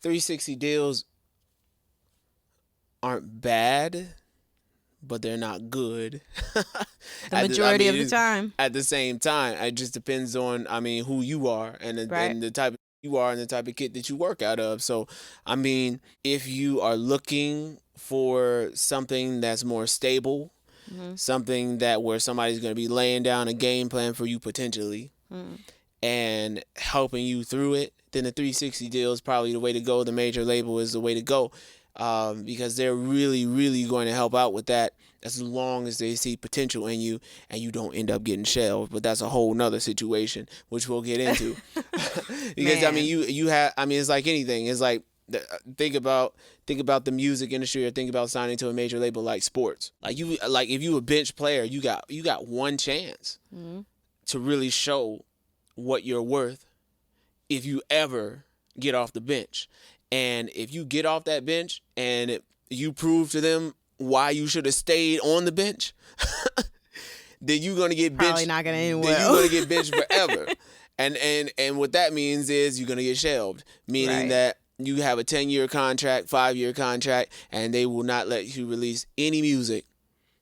360 deals aren't bad, but they're not good. The majority of the time. At the same time, it just depends on, who you are Right. and the type of you are and the type of kit that you work out of. So, if you are looking for something that's more stable, something that where somebody's going to be laying down a game plan for you potentially and helping you through it, then the 360 deal is probably the way to go. The major label is the way to go, because they're really, really going to help out with that as long as they see potential in you and you don't end up getting shelved. But that's a whole nother situation, which we'll get into. Because Man. you have, it's like anything. It's like, think about the music industry, or think about signing to a major label like sports. Like if you a bench player, you got one chance to really show what you're worth if you ever get off the bench. And if you get off that bench and you prove to them why you should have stayed on the bench, then you're gonna get benched. Probably not gonna end Then well. you're gonna get benched forever. And what that means is you're gonna get shelved, meaning Right. that you have a 10-year contract, 5-year contract, and they will not let you release any music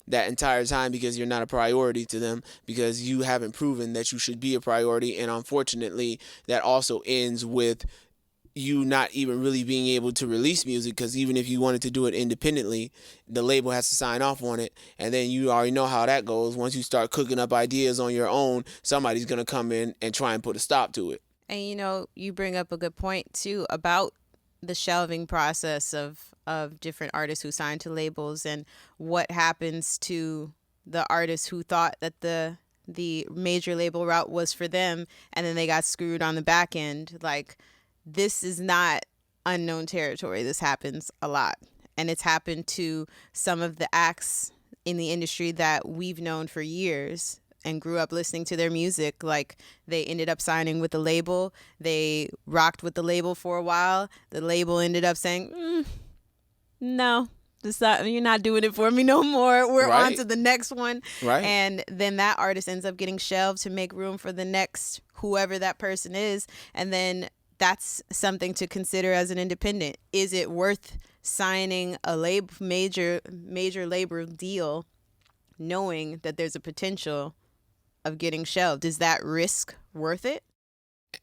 that entire time because you're not a priority to them, because you haven't proven that you should be a priority. And unfortunately, that also ends with you not even really being able to release music, because even if you wanted to do it independently, the label has to sign off on it, and then you already know how that goes. Once you start cooking up ideas on your own, somebody's going to come in and try and put a stop to it. And you bring up a good point too about the shelving process of different artists who sign to labels, and what happens to the artists who thought that the major label route was for them, and then they got screwed on the back end. Like, this is not unknown territory. This happens a lot. And it's happened to some of the acts in the industry that we've known for years and grew up listening to their music. Like, they ended up signing with the label. They rocked with the label for a while. The label ended up saying, no, you're not doing it for me no more. We're Right. on to the next one. Right. And then that artist ends up getting shelved to make room for the next, whoever that person is. And then that's something to consider as an independent. Is it worth signing a major label deal knowing that there's a potential of getting shelved? Is that risk worth it?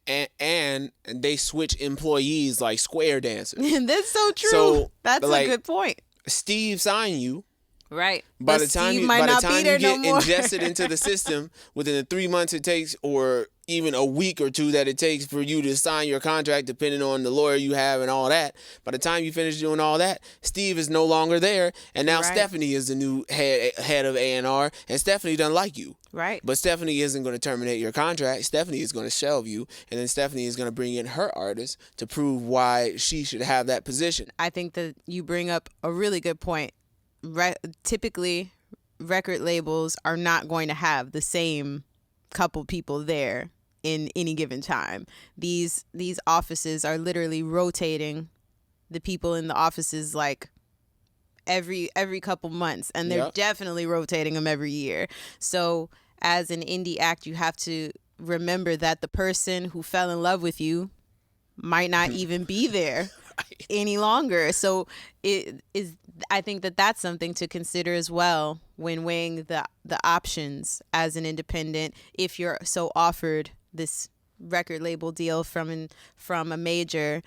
And they switch employees like square dancers. That's so true. So, that's like, a good point. Steve signed you. Right. By But the time Steve you might not get be there no more. ingested into the system, within the 3 months it takes, or even a week or two that it takes for you to sign your contract, depending on the lawyer you have and all that. By the time you finish doing all that, Steve is no longer there, and now Right. Stephanie is the new head of A&R, and Stephanie doesn't like you. Right. But Stephanie isn't going to terminate your contract. Stephanie is going to shelve you, and then Stephanie is going to bring in her artist to prove why she should have that position. I think that you bring up a really good point. Typically, record labels are not going to have the same couple people there in any given time. These offices are literally rotating the people in the offices like every couple months, and they're Yep. definitely rotating them every year. So as an indie act, you have to remember that the person who fell in love with you might not even be there any longer. So I think that that's something to consider as well when weighing the options as an independent. If you're so offered this record label deal from a major,